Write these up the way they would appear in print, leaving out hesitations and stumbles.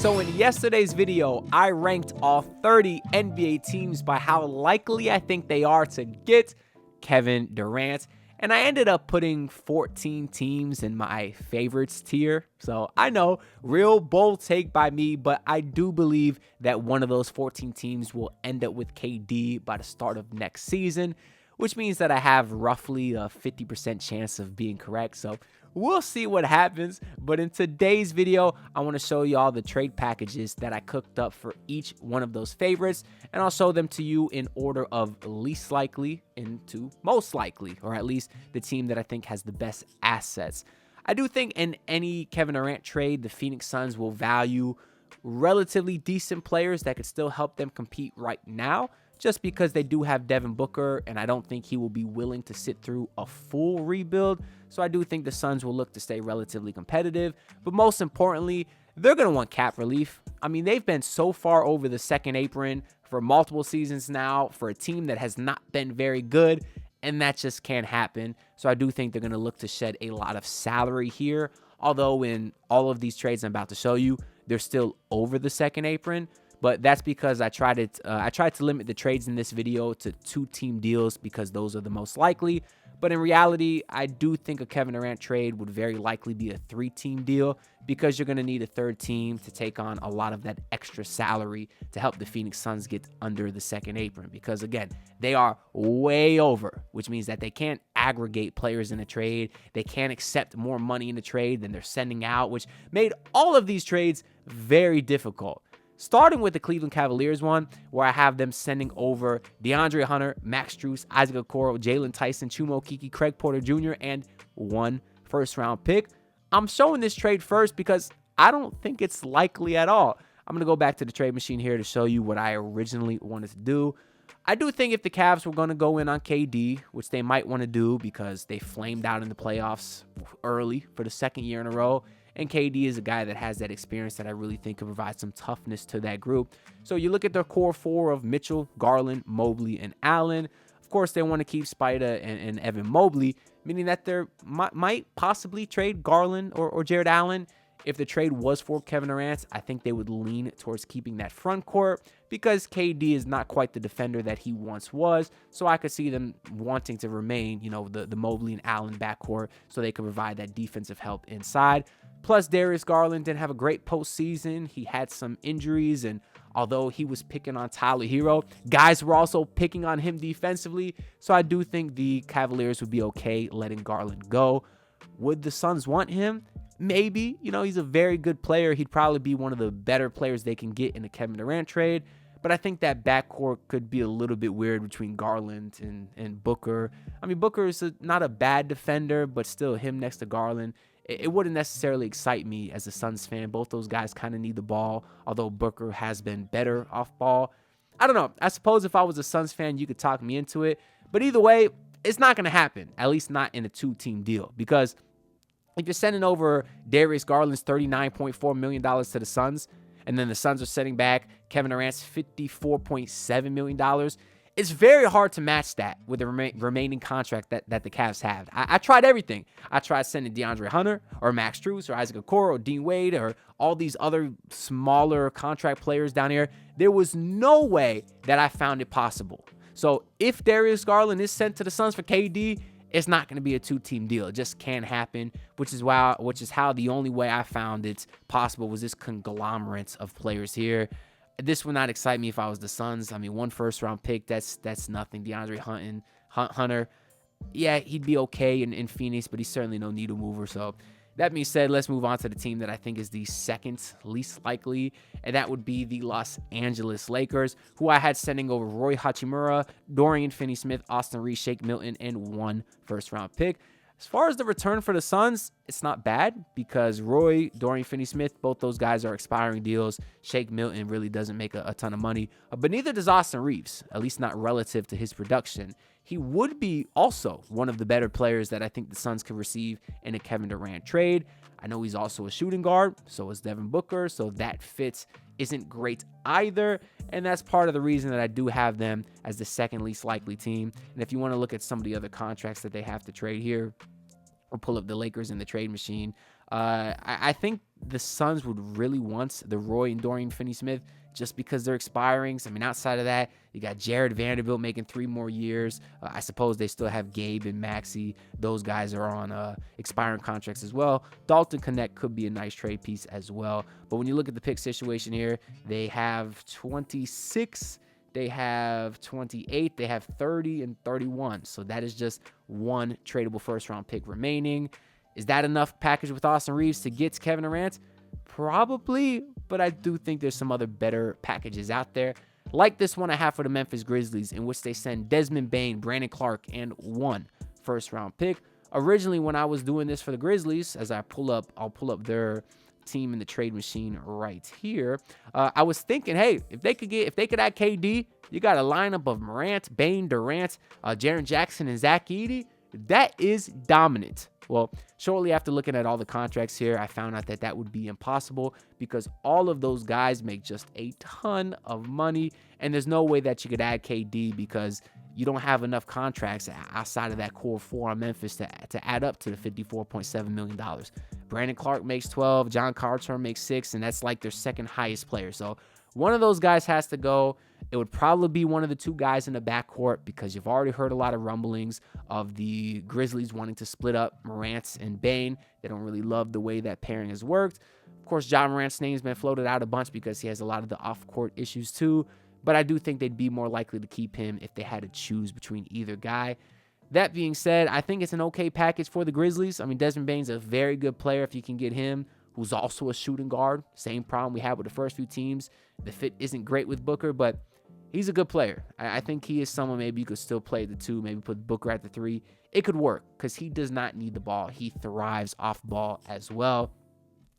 So in yesterday's video, I ranked all 30 NBA teams by how likely I think they are to get Kevin Durant. And I ended up putting 14 teams in my favorites tier. So I know, real bold take by me, but I do believe that one of those 14 teams will end up with KD by the start of next season, which means that I have roughly a 50% chance of being correct. So we'll see what happens. But in today's video, I want to show you all the trade packages that I cooked up for each one of those favorites. And I'll show them to you in order of least likely into most likely, or at least the team that I think has the best assets. I do think in any Kevin Durant trade, the Phoenix Suns will value relatively decent players that could still help them compete right now, just because they do have Devin Booker, and I don't think he will be willing to sit through a full rebuild. So I do think the Suns will look to stay relatively competitive. But most importantly, they're going to want cap relief. I mean, they've been so far over the second apron for multiple seasons now for a team that has not been very good, and that just can't happen. So I do think they're going to look to shed a lot of salary here. Although in all of these trades I'm about to show you, they're still over the second apron. But that's because I tried to limit the trades in this video to 2-team deals because those are the most likely. But in reality, I do think a Kevin Durant trade would very likely be a 3-team deal because you're going to need a third team to take on a lot of that extra salary to help the Phoenix Suns get under the second apron. Because again, they are way over, which means that they can't aggregate players in a trade. They can't accept more money in a trade than they're sending out, which made all of these trades very difficult. Starting with the Cleveland Cavaliers one, where I have them sending over DeAndre Hunter, Max Strus, Isaac Okoro, Jalen Tyson, Chuma Okeke, Craig Porter Jr., and 1 first-round pick. I'm showing this trade first because I don't think it's likely at all. I'm going to go back to the trade machine here to show you what I originally wanted to do. I do think if the Cavs were going to go in on KD, which they might want to do because they flamed out in the playoffs early for the second year in a row, and KD is a guy that has that experience that I really think could provide some toughness to that group. So you look at their core four of Mitchell, Garland, Mobley, and Allen. Of course, they want to keep Spida and Evan Mobley, meaning that they might possibly trade Garland or Jared Allen. If the trade was for Kevin Durant, I think they would lean towards keeping that front court because KD is not quite the defender that he once was. So I could see them wanting to remain, the Mobley and Allen backcourt so they could provide that defensive help inside. Plus, Darius Garland didn't have a great postseason. He had some injuries, and although he was picking on Tyler Hero, guys were also picking on him defensively. So I do think the Cavaliers would be okay letting Garland go. Would the Suns want him? Maybe. He's a very good player. He'd probably be one of the better players they can get in a Kevin Durant trade. But I think that backcourt could be a little bit weird between Garland and Booker. I mean, Booker is not a bad defender, but still him next to Garland, it wouldn't necessarily excite me as a Suns fan. Both those guys kind of need the ball, although Booker has been better off ball. I don't know. I suppose if I was a Suns fan, you could talk me into it. But either way, it's not going to happen, at least not in a 2-team deal. Because if you're sending over Darius Garland's $39.4 million to the Suns, and then the Suns are sending back Kevin Durant's $54.7 million, it's very hard to match that with the remaining contract that the Cavs have. I tried everything. I tried sending DeAndre Hunter or Max Strus or Isaac Okoro or Dean Wade or all these other smaller contract players down here. There was no way that I found it possible. So if Darius Garland is sent to the Suns for KD, it's not going to be a 2-team deal. It just can't happen, which is how the only way I found it possible was this conglomerate of players here. This would not excite me if I was the Suns. I mean, 1 first-round pick, that's nothing. DeAndre Hunter, yeah, he'd be okay in Phoenix, but he's certainly no needle mover. So that being said, let's move on to the team that I think is the second least likely, and that would be the Los Angeles Lakers, who I had sending over Roy Hachimura, Dorian Finney-Smith, Austin Reeves, Shake Milton, and 1 first-round pick. As far as the return for the Suns, it's not bad because Roy, Dorian Finney-Smith, both those guys are expiring deals. Shake Milton really doesn't make a ton of money, but neither does Austin Reeves, at least not relative to his production. He would be also one of the better players that I think the Suns could receive in a Kevin Durant trade. I know he's also a shooting guard, so is Devin Booker, so that fit isn't great either, and that's part of the reason that I do have them as the second least likely team. And if you want to look at some of the other contracts that they have to trade here, or pull up the Lakers in the trade machine, I think the Suns would really want the Roy and Dorian Finney-Smith just because they're expiring. I mean, outside of that, you got Jared Vanderbilt making 3 more years. I suppose they still have Gabe and Maxey. Those guys are on expiring contracts as well. Dalton Connect could be a nice trade piece as well. But when you look at the pick situation here, they have 26, they have 28, they have 30 and 31. So that is just one tradable first-round pick remaining. Is that enough package with Austin Reeves to get Kevin Durant? Probably, but I do think there's some other better packages out there, like this one I have for the Memphis Grizzlies, in which they send Desmond Bane, Brandon Clark, and 1 first-round pick. Originally, when I was doing this for the Grizzlies, as I'll pull up their team in the trade machine right here. I was thinking, hey, if they could add KD, you got a lineup of Morant, Bane, Durant, Jaren Jackson, and Zach Edey. That is dominant. Well, shortly after looking at all the contracts here, I found out that would be impossible because all of those guys make just a ton of money, and there's no way that you could add KD because you don't have enough contracts outside of that core 4 on Memphis to add up to the $54.7 million. Brandon Clark makes 12, John Carter makes 6, and that's like their second highest player. So one of those guys has to go. It would probably be one of the 2 guys in the backcourt because you've already heard a lot of rumblings of the Grizzlies wanting to split up Morant and Bane. They don't really love the way that pairing has worked. Of course, John Morant's name's been floated out a bunch because he has a lot of the off-court issues too, but I do think they'd be more likely to keep him if they had to choose between either guy. That being said, I think it's an okay package for the Grizzlies. I mean, Desmond Bane's a very good player if you can get him, who's also a shooting guard. Same problem we had with the first few teams. The fit isn't great with Booker, but he's a good player. I think he is someone maybe you could still play the 2, maybe put Booker at the 3. It could work because he does not need the ball. He thrives off ball as well.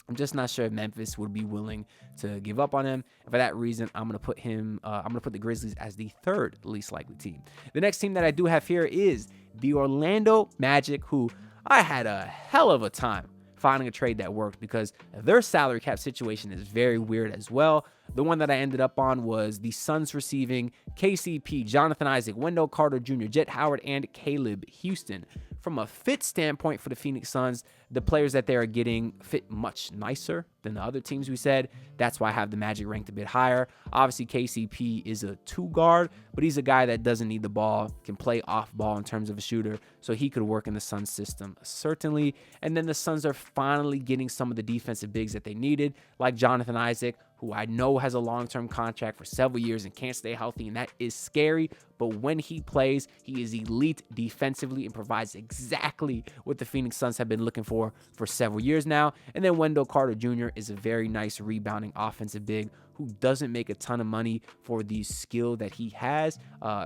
I'm just not sure if Memphis would be willing to give up on him. And for that reason, I'm going to put him. I'm going to put the Grizzlies as the 3rd least likely team. The next team that I do have here is the Orlando Magic, who I had a hell of a time finding a trade that worked because their salary cap situation is very weird as well. The one that I ended up on was the Suns receiving KCP, Jonathan Isaac, Wendell Carter Jr., Jet Howard, and Caleb Houston. From a fit standpoint for the Phoenix Suns, the players that they are getting fit much nicer than the other teams we said. That's why I have the Magic ranked a bit higher. Obviously, KCP is a 2 guard, but he's a guy that doesn't need the ball, can play off ball in terms of a shooter, so he could work in the Suns system, certainly. And then the Suns are finally getting some of the defensive bigs that they needed, like Jonathan Isaac, who I know has a long-term contract for several years and can't stay healthy, and that is scary. But when he plays, he is elite defensively and provides exactly what the Phoenix Suns have been looking for several years now. And then Wendell Carter Jr. is a very nice rebounding offensive big who doesn't make a ton of money for the skill that he has.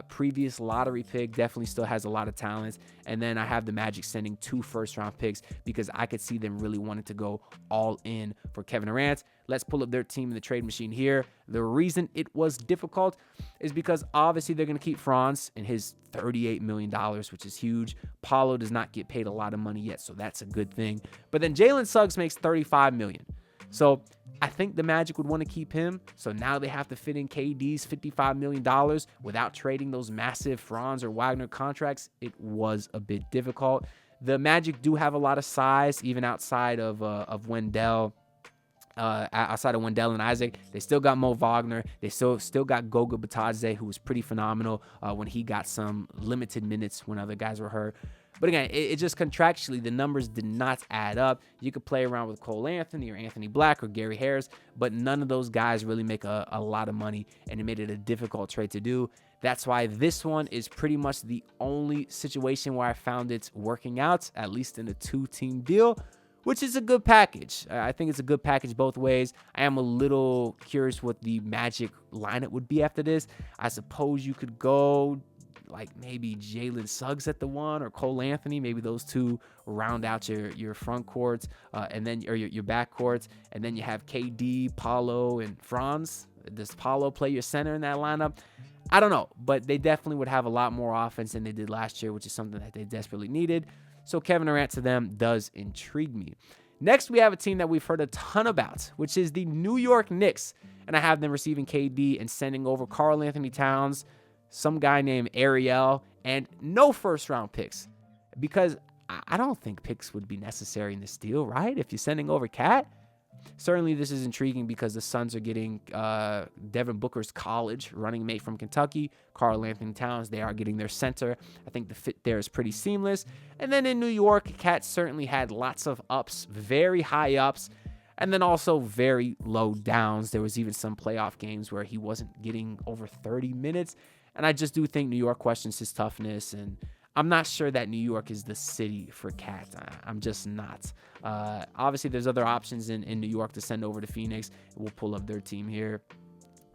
Previous lottery pick, definitely still has a lot of talent. And then I have the Magic sending 2 first-round picks because I could see them really wanting to go all in for Kevin Durant. Let's pull up their team in the trade machine here. The reason it was difficult is because obviously they're going to keep Franz and his $38 million, which is huge. Paulo does not get paid a lot of money yet, so that's a good thing. But then Jalen Suggs makes $35 million. So I think the Magic would want to keep him. So now they have to fit in KD's $55 million without trading those massive Franz or Wagner contracts. It was a bit difficult. The Magic do have a lot of size, even outside of Wendell. Outside of Wendell and Isaac, they still got Mo Wagner. They still got Goga Bitadze, who was pretty phenomenal when he got some limited minutes when other guys were hurt. But again, it just contractually, the numbers did not add up. You could play around with Cole Anthony or Anthony Black or Gary Harris, but none of those guys really make a lot of money, and it made it a difficult trade to do. That's why this one is pretty much the only situation where I found it working out, at least in a 2-team deal, which is a good package. I think it's a good package both ways. I am a little curious what the Magic lineup would be after this. I suppose you could go like maybe Jalen Suggs at the 1 or Cole Anthony. Maybe those 2 round out your front courts and then your back courts. And then you have KD, Paulo, and Franz. Does Paulo play your center in that lineup? I don't know, but they definitely would have a lot more offense than they did last year, which is something that they desperately needed. So Kevin Durant to them does intrigue me. Next, we have a team that we've heard a ton about, which is the New York Knicks. And I have them receiving KD and sending over Karl Anthony Towns, some guy named Ariel, and no first-round picks. Because I don't think picks would be necessary in this deal, right? If you're sending over Cat. Certainly, this is intriguing because the Suns are getting Devin Booker's college running mate from Kentucky, Karl Anthony Towns. They are getting their center. I think the fit there is pretty seamless. And then in New York, Cat certainly had lots of ups, very high ups, and then also very low downs. There was even some playoff games where he wasn't getting over 30 minutes. And I just do think New York questions his toughness, and I'm not sure that New York is the city for Cat. I'm just not. Obviously, there's other options in New York to send over to Phoenix. We'll pull up their team here.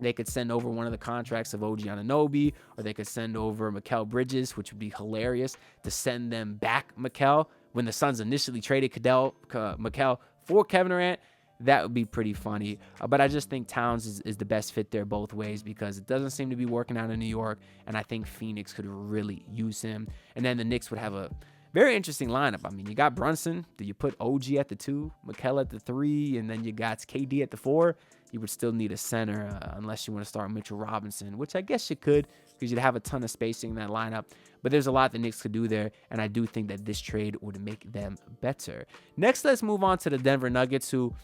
They could send over one of the contracts of OG Anunoby, or they could send over Mikal Bridges, which would be hilarious to send them back Mikal. When the Suns initially traded Mikal for Kevin Durant, that would be pretty funny. But I just think Towns is the best fit there both ways because it doesn't seem to be working out in New York, and I think Phoenix could really use him. And then the Knicks would have a very interesting lineup. I mean, you got Brunson. Do you put OG at the 2, Mikal at the 3, and then you got KD at the 4? You would still need a center unless you want to start Mitchell Robinson, which I guess you could because you'd have a ton of spacing in that lineup. But there's a lot the Knicks could do there, and I do think that this trade would make them better. Next, let's move on to the Denver Nuggets, who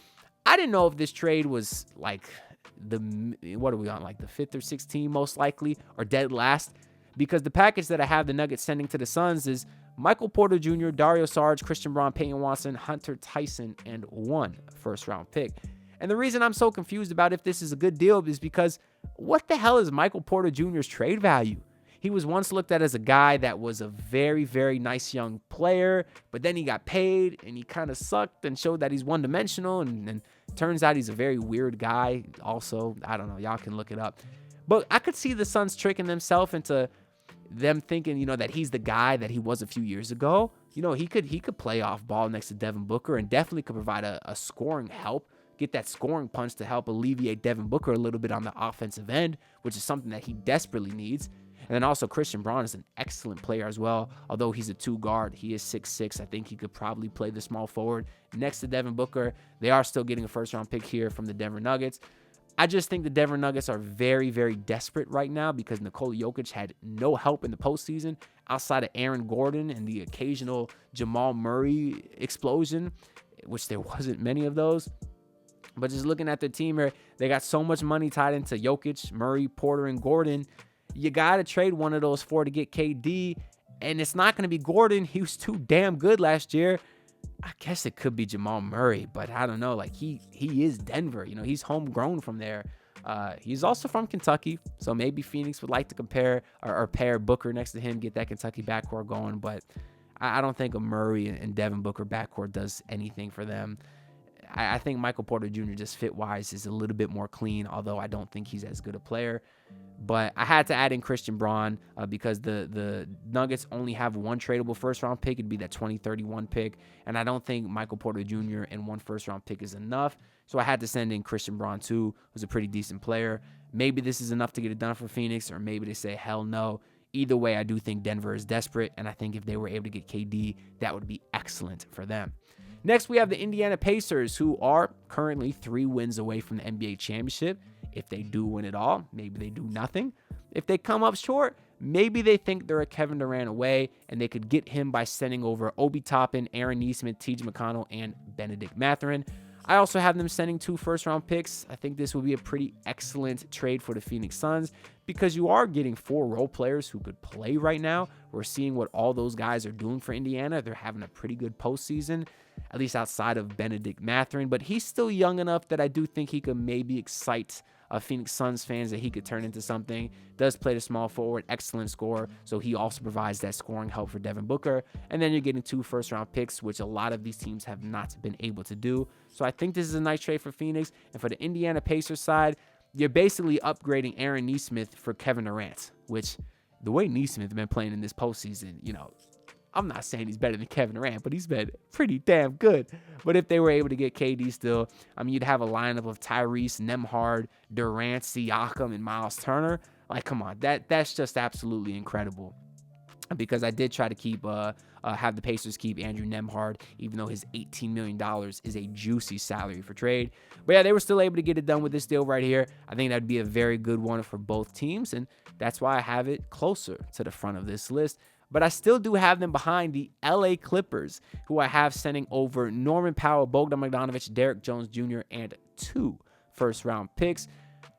I didn't know if this trade was like what are we on, like the 5th or 6th team most likely, or dead last, because the package that I have the Nuggets sending to the Suns is Michael Porter Jr., Dario Saric, Christian Braun, Peyton Watson, Hunter Tyson, and 1 first-round pick. And the reason I'm so confused about if this is a good deal is because what the hell is Michael Porter Jr.'s trade value? He was once looked at as a guy that was a very, very nice young player, but then he got paid and he kind of sucked and showed that he's one-dimensional, and turns out he's a very weird guy also. I don't know. Y'all can look it up. But I could see the Suns tricking themselves into them thinking, that he's the guy that he was a few years ago. He could play off ball next to Devin Booker and definitely could provide a scoring help, get that scoring punch to help alleviate Devin Booker a little bit on the offensive end, which is something that he desperately needs. And then also Christian Braun is an excellent player as well. Although he's a 2 guard, he is 6'6". I think he could probably play the small forward next to Devin Booker. They are still getting a first-round pick here from the Denver Nuggets. I just think the Denver Nuggets are very, very desperate right now because Nikola Jokic had no help in the postseason outside of Aaron Gordon and the occasional Jamal Murray explosion, which there wasn't many of those. But just looking at their team here, they got so much money tied into Jokic, Murray, Porter, and Gordon. You got to trade one of those 4 to get KD, and it's not going to be Gordon. He was too damn good last year. I guess it could be Jamal Murray, but I don't know. Like, he is Denver. He's homegrown from there. He's also from Kentucky, so maybe Phoenix would like to compare or pair Booker next to him, get that Kentucky backcourt going, but I don't think a Murray and Devin Booker backcourt does anything for them. I think Michael Porter Jr. just fit-wise is a little bit more clean, although I don't think he's as good a player. But I had to add in Christian Braun because the Nuggets only have 1 tradable first-round pick. It'd be that 2031 pick. And I don't think Michael Porter Jr. and 1 first-round pick is enough. So I had to send in Christian Braun, too, who's a pretty decent player. Maybe this is enough to get it done for Phoenix, or maybe they say, hell no. Either way, I do think Denver is desperate, and I think if they were able to get KD, that would be excellent for them. Next, we have the Indiana Pacers, who are currently 3 wins away from the NBA championship. If they do win it all, maybe they do nothing. If they come up short, maybe they think they're a Kevin Durant away, and they could get him by sending over Obi Toppin, Aaron Nesmith, T.J. McConnell, and Benedict Mathurin. I also have them sending 2 first-round picks. I think this would be a pretty excellent trade for the Phoenix Suns because you are getting 4 role players who could play right now. We're seeing what all those guys are doing for Indiana. They're having a pretty good postseason, at least outside of Benedict Mathurin, but he's still young enough that I do think he could maybe excite Phoenix Suns fans, that he could turn into something. Does play the small forward, excellent scorer, so he also provides that scoring help for Devin Booker. And then you're getting 2 first-round picks, which a lot of these teams have not been able to do. So I think this is a nice trade for Phoenix. And for the Indiana Pacers side, you're basically upgrading Aaron Nesmith for Kevin Durant, which the way Nesmith has been playing in this postseason, I'm not saying he's better than Kevin Durant, but he's been pretty damn good. But if they were able to get KD still, you'd have a lineup of Tyrese, Nembhard, Durant, Siakam, and Miles Turner. Like, come on, that's just absolutely incredible. Because I did try to keep have the Pacers keep Andrew Nembhard, even though his $18 million is a juicy salary for trade. But yeah, they were still able to get it done with this deal right here. I think that'd be a very good one for both teams, and that's why I have it closer to the front of this list. But I still do have them behind the LA Clippers, who I have sending over Norman Powell, Bogdan Bogdanovic, Derek Jones Jr., and 2 first-round picks.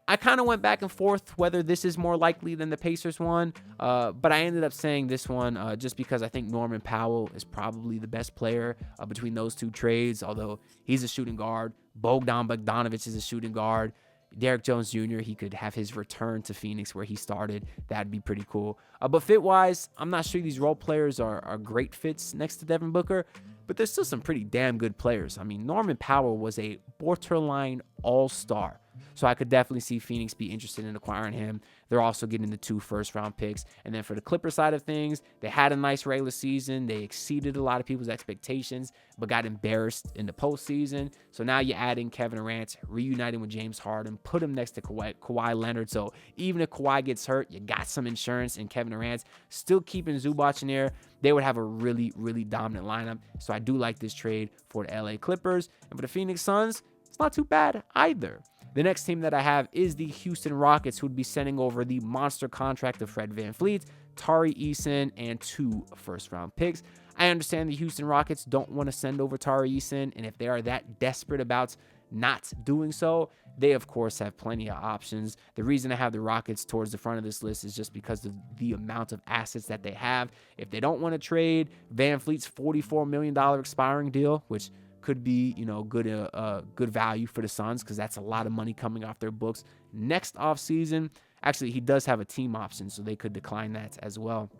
I kind of went back and forth whether this is more likely than the Pacers one, but I ended up saying this one just because I think Norman Powell is probably the best player between those 2 trades, although he's a shooting guard. Bogdan Bogdanovic is a shooting guard. Derek Jones Jr., he could have his return to Phoenix where he started. That'd be pretty cool. But fit-wise, I'm not sure these role players are great fits next to Devin Booker, but there's still some pretty damn good players. I mean, Norman Powell was a borderline all-star. So I could definitely see Phoenix be interested in acquiring him. They're also getting the 2 first-round picks. And then for the Clipper side of things, they had a nice regular season. They exceeded a lot of people's expectations, but got embarrassed in the postseason. So now you're adding Kevin Durant, reuniting with James Harden, put him next to Kawhi Leonard. So even if Kawhi gets hurt, you got some insurance in Kevin Durant. Still keeping Zubac in there. They would have a really, really dominant lineup. So I do like this trade for the LA Clippers. And for the Phoenix Suns, it's not too bad either. The next team that I have is the Houston Rockets, who would be sending over the monster contract of Fred VanVleet, Tari Eason, and 2 first-round picks. I understand the Houston Rockets don't want to send over Tari Eason, and if they are that desperate about not doing so, they, of course, have plenty of options. The reason I have the Rockets towards the front of this list is just because of the amount of assets that they have. If they don't want to trade VanVleet's $44 million expiring deal, which could be, good value for the Suns because that's a lot of money coming off their books next offseason. Actually, he does have a team option, so they could decline that as well.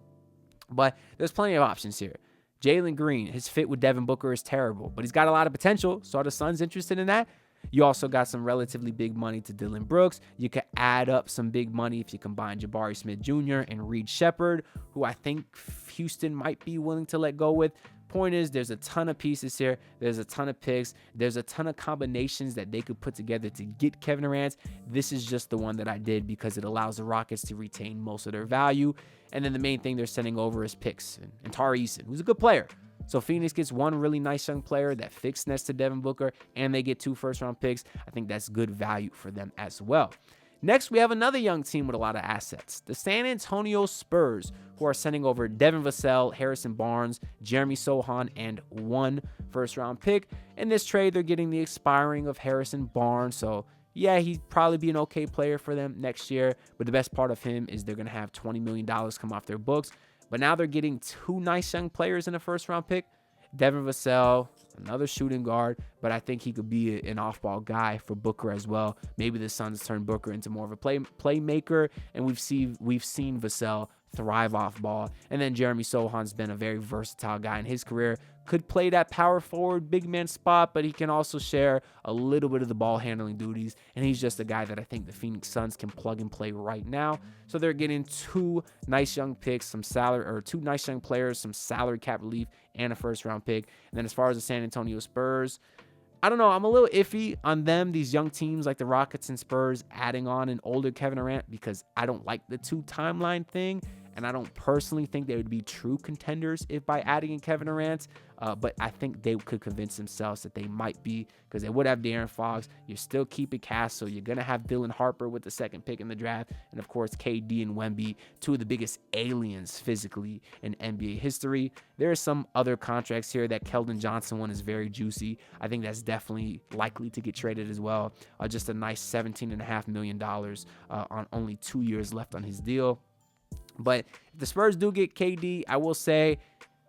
But there's plenty of options here. Jalen Green, his fit with Devin Booker is terrible, but he's got a lot of potential, so are the Suns interested in that? You also got some relatively big money to Dillon Brooks. You could add up some big money if you combine Jabari Smith Jr. and Reed Shepherd, who I think Houston might be willing to let go with. Point is, there's a ton of pieces here. There's a ton of picks. There's a ton of combinations that they could put together to get Kevin Durant. This is just the one that I did because it allows the Rockets to retain most of their value. And then the main thing they're sending over is picks. And Tari Eason, who's a good player. So Phoenix gets one really nice young player that fits next to Devin Booker, and they get 2 first-round picks. I think that's good value for them as well. Next, we have another young team with a lot of assets, the San Antonio Spurs, who are sending over Devin Vassell, Harrison Barnes, Jeremy Sohan, and 1 first-round pick. In this trade, they're getting the expiring of Harrison Barnes, so yeah, he'd probably be an okay player for them next year, but the best part of him is they're going to have $20 million come off their books. But now they're getting 2 nice young players in a first-round pick. Devin Vassell, another shooting guard, but I think he could be an off-ball guy for Booker as well. Maybe the Suns turn Booker into more of a playmaker, and we've seen Vassell thrive off ball. And then Jeremy Sohan's been a very versatile guy in his career. Could play that power forward, big man spot, but he can also share a little bit of the ball handling duties. And he's just a guy that I think the Phoenix Suns can plug and play right now. So they're getting 2 nice young picks, 2 nice young players, some salary cap relief, and a first round pick. And then as far as the San Antonio Spurs, I don't know. I'm a little iffy on them, these young teams like the Rockets and Spurs, adding on an older Kevin Durant because I don't like the 2 timeline thing. And I don't personally think they would be true contenders if by adding in Kevin Durant. But I think they could convince themselves that they might be because they would have De'Aaron Fox. You're still keeping Castle. You're going to have Dylan Harper with the 2nd pick in the draft. And, of course, KD and Wemby, 2 of the biggest aliens physically in NBA history. There are some other contracts here. That Keldon Johnson one is very juicy. I think that's definitely likely to get traded as well. Just a nice $17.5 million on only 2 years left on his deal. But if the Spurs do get KD, I will say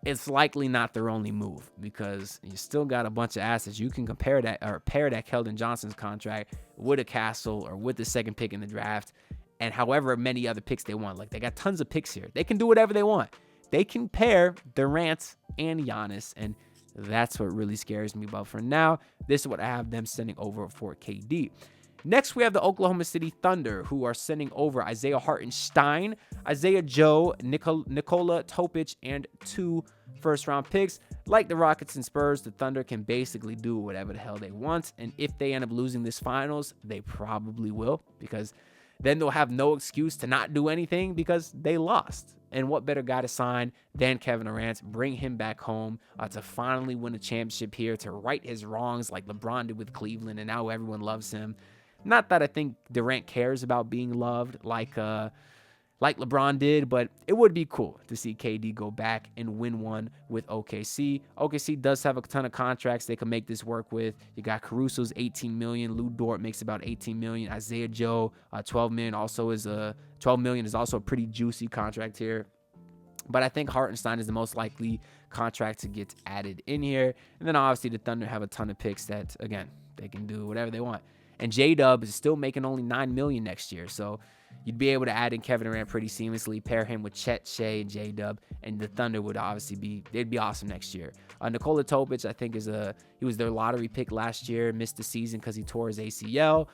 it's likely not their only move because you still got a bunch of assets. You can compare that or pair that Keldon Johnson's contract with a Castle or with the 2nd pick in the draft and however many other picks they want. Like, they got tons of picks here. They can do whatever they want. They can pair Durant and Giannis, and that's what really scares me. But for now, this is what I have them sending over for KD. Next, we have the Oklahoma City Thunder, who are sending over Isaiah Hartenstein, Isaiah Joe, Nikola Topic, and 2 first-round picks. Like the Rockets and Spurs, the Thunder can basically do whatever the hell they want. And if they end up losing this finals, they probably will, because then they'll have no excuse to not do anything because they lost. And what better guy to sign than Kevin Durant, bring him back home to finally win a championship here, to right his wrongs like LeBron did with Cleveland, and now everyone loves him. Not that I think Durant cares about being loved like like LeBron did, but it would be cool to see KD go back and win one with OKC. OKC does have a ton of contracts they can make this work with. You got Caruso's $18 million. Lou Dort makes about $18 million. Isaiah Joe, $12 million. $12 million is also a pretty juicy contract here. But I think Hartenstein is the most likely contract to get added in here. And then obviously the Thunder have a ton of picks that, again, they can do whatever they want. And J-Dub is still making only $9 million next year. So you'd be able to add in Kevin Durant pretty seamlessly, pair him with Chet, Shea, and J-Dub, and the Thunder would obviously they'd be awesome next year. Nikola Topic, I think, he was their lottery pick last year, missed the season because he tore his ACL.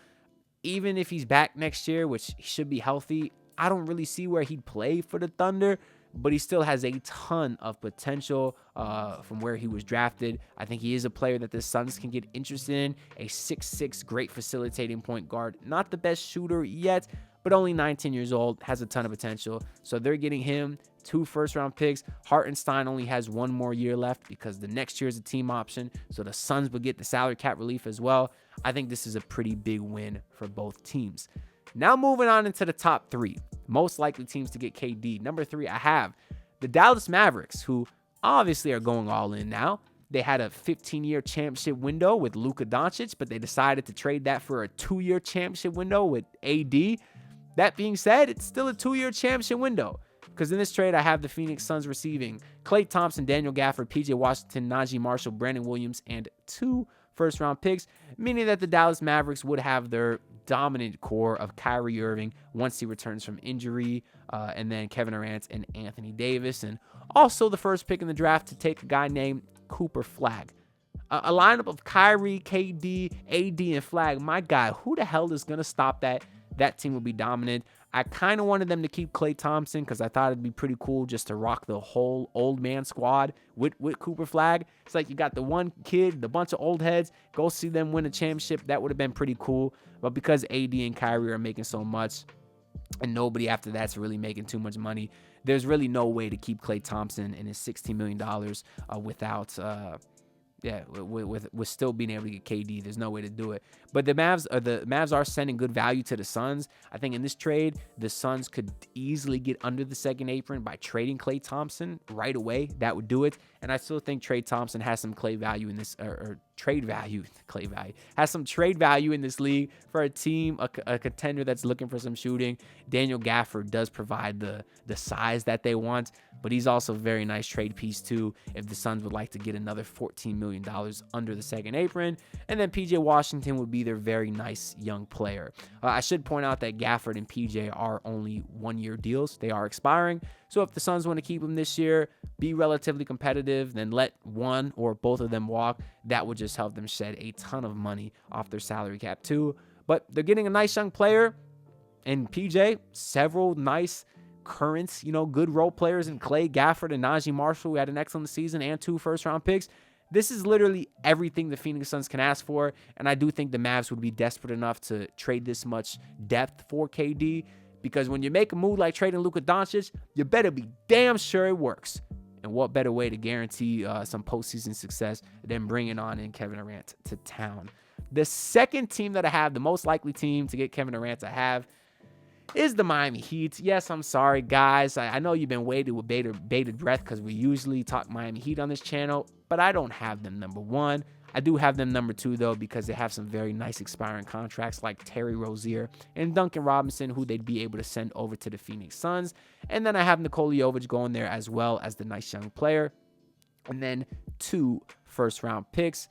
Even if he's back next year, which he should be healthy, I don't really see where he'd play for the Thunder, but he still has a ton of potential from where he was drafted. I think he is a player that the Suns can get interested in, a 6'6", great facilitating point guard. Not the best shooter yet, but only 19 years old, has a ton of potential. So they're getting him, 2 first-round picks. Hartenstein only has 1 more year left because the next year is a team option, so the Suns will get the salary cap relief as well. I think this is a pretty big win for both teams. Now moving on into the top 3, most likely teams to get KD. Number 3, I have the Dallas Mavericks, who obviously are going all in now. They had a 15-year championship window with Luka Doncic, but they decided to trade that for a 2-year championship window with AD. That being said, it's still a 2-year championship window because in this trade, I have the Phoenix Suns receiving Klay Thompson, Daniel Gafford, PJ Washington, Najee Marshall, Brandon Williams, and 2 first-round picks, meaning that the Dallas Mavericks would have their dominant core of Kyrie Irving once he returns from injury, and then Kevin Durant and Anthony Davis, and also the first pick in the draft to take a guy named Cooper Flagg. A lineup of Kyrie, KD, AD, and Flagg. My God, who the hell is going to stop that? That team will be dominant. I kind of wanted them to keep Klay Thompson because I thought it'd be pretty cool just to rock the whole old man squad with Cooper Flagg. It's like you got the one kid, the bunch of old heads, go see them win a championship. That would have been pretty cool. But because AD and Kyrie are making so much and nobody after that's really making too much money, there's really no way to keep Klay Thompson and his $16 million without... with still being able to get KD. There's no way to do it. But the Mavs are sending good value to the Suns. I think in this trade, the Suns could easily get under the second apron by trading Klay Thompson right away. That would do it. And I still think Klay Thompson has some trade value in this league for a team, a contender that's looking for some shooting. Daniel Gafford does provide the size that they want, but he's also a very nice trade piece too if the Suns would like to get another $14 million under the second apron. And then PJ Washington would be their very nice young player. I should point out that Gafford and PJ are only 1-year deals. They are expiring. So if the Suns want to keep them this year, be relatively competitive, then let one or both of them walk, that would just help them shed a ton of money off their salary cap too. But they're getting a nice young player in PJ, several nice current, good role players in Klay, Gafford, and Najee Marshall, who had an excellent season, and 2 first-round picks. This is literally everything the Phoenix Suns can ask for, and I do think the Mavs would be desperate enough to trade this much depth for KD, because when you make a move like trading Luka Doncic, you better be damn sure it works. And what better way to guarantee some postseason success than bringing on in Kevin Durant to town? The second team that I have, the most likely team to get Kevin Durant to have, is the Miami Heat. Yes, I'm sorry, guys. I know you've been waiting with bated breath because we usually talk Miami Heat on this channel, but I don't have them number 1. I do have them number 2, though, because they have some very nice expiring contracts like Terry Rozier and Duncan Robinson, who they'd be able to send over to the Phoenix Suns. And then I have Nikola Jovic going there as well as the nice young player. And then 2 first-round picks.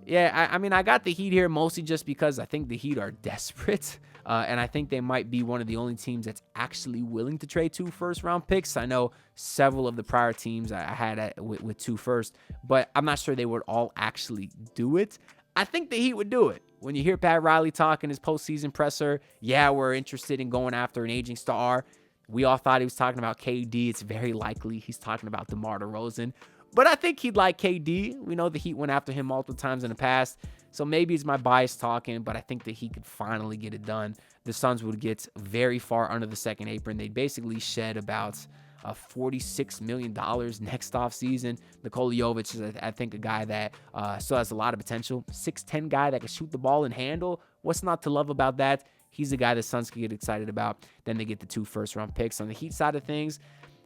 Yeah, I mean, I got the Heat here mostly just because I think the Heat are desperate. And I think they might be one of the only teams that's actually willing to trade 2 first-round picks. I know several of the prior teams I had with 2 first, but I'm not sure they would all actually do it. I think the Heat would do it. When you hear Pat Riley talk in his postseason presser, yeah, we're interested in going after an aging star. We all thought he was talking about KD. It's very likely he's talking about DeMar DeRozan. But I think he'd like KD. We know the Heat went after him multiple times in the past. So maybe it's my bias talking, but I think that he could finally get it done. The Suns would get very far under the second apron. They'd basically shed about $46 million next offseason. Nikola Jovic is, I think, a guy that still has a lot of potential. 6'10" guy that can shoot the ball and handle. What's not to love about that? He's the guy the Suns could get excited about. Then they get the 2 first-round picks. On the Heat side of things,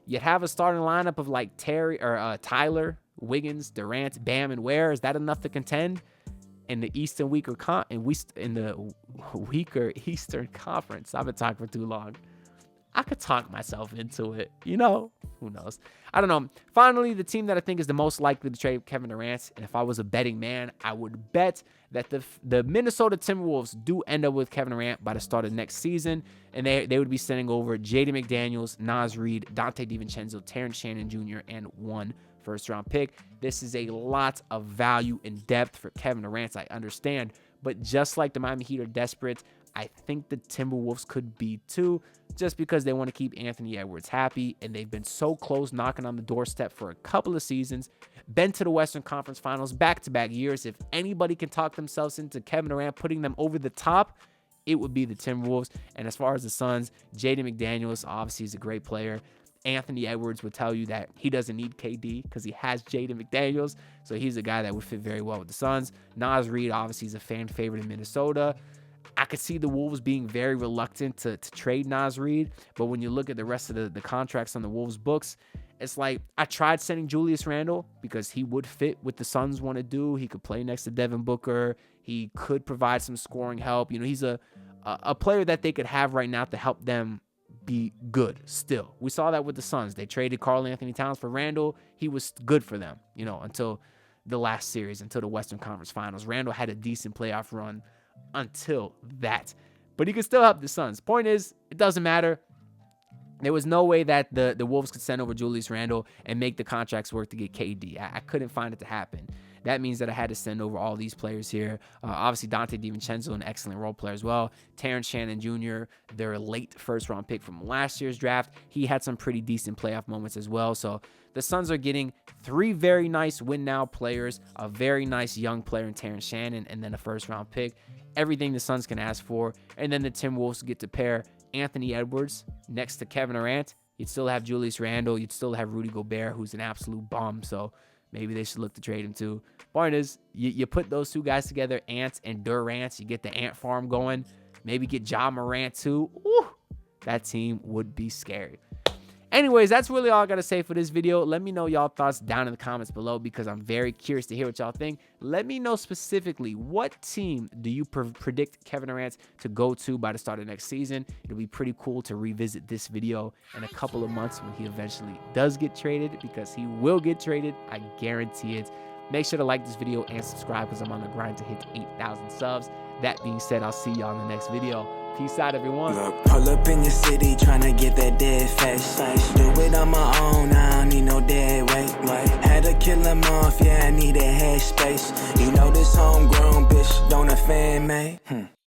you'd have a starting lineup of like Tyler, Wiggins, Durant, Bam, and Ware. Is that enough to contend in the weaker Eastern Conference? I've been talking for too long. I could talk myself into it, who knows? I don't know. Finally, the team that I think is the most likely to trade Kevin Durant, and if I was a betting man, I would bet that the Minnesota Timberwolves do end up with Kevin Durant by the start of next season, and they would be sending over Jaden McDaniels, Naz Reid, Dante DiVincenzo, Terrence Shannon Jr., and 1 first-round pick. This is a lot of value and depth for Kevin Durant, I understand, but just like the Miami Heat are desperate, I think the Timberwolves could be too, just because they want to keep Anthony Edwards happy, and they've been so close, knocking on the doorstep for a couple of seasons, been to the Western Conference Finals back-to-back years. If anybody can talk themselves into Kevin Durant putting them over the top, it would be the Timberwolves. And as far as the Suns, Jaden McDaniels obviously is a great player. Anthony Edwards would tell you that he doesn't need KD because he has Jaden McDaniels, so he's a guy that would fit very well with the Suns. Naz Reid obviously is a fan favorite in Minnesota. I could see the Wolves being very reluctant to trade Naz Reid, but when you look at the rest of the contracts on the Wolves' books, it's like I tried sending Julius Randle because he would fit what the Suns want to do. He could play next to Devin Booker. He could provide some scoring help. He's a player that they could have right now to help them be good still. We saw that with the Suns. They traded Karl Anthony Towns for Randle. He was good for them, until the last series, until the Western Conference Finals. Randle had a decent playoff run until that, but he could still help the Suns. Point is, it doesn't matter. There was no way that the Wolves could send over Julius Randle and make the contracts work to get KD. I couldn't find it to happen. That means that I had to send over all these players here. Obviously, Dante DiVincenzo, an excellent role player as well. Terrence Shannon Jr., their late first-round pick from last year's draft. He had some pretty decent playoff moments as well. So the Suns are getting 3 very nice win-now players, a very nice young player in Terrence Shannon, and then a first-round pick. Everything the Suns can ask for. And then the Timberwolves get to pair Anthony Edwards next to Kevin Durant. You'd still have Julius Randle. You'd still have Rudy Gobert, who's an absolute bum. So maybe they should look to trade him too. Point is, you put those 2 guys together, Ant and Durant. You get the Ant farm going. Maybe get Ja Morant too. Ooh, that team would be scary. Anyways, that's really all I got to say for this video. Let me know y'all thoughts down in the comments below because I'm very curious to hear what y'all think. Let me know specifically, what team do you predict Kevin Durant to go to by the start of next season? It'll be pretty cool to revisit this video in a couple of months when he eventually does get traded, because he will get traded. I guarantee it. Make sure to like this video and subscribe because I'm on the grind to hit 8,000 subs. That being said, I'll see y'all in the next video. Peace out, everyone. Look, pull up in your city tryna get that dead face. Do it on my own, I don't need no dead weight. Had to kill him off, yeah, I need a head space. You know this homegrown bitch don't offend me.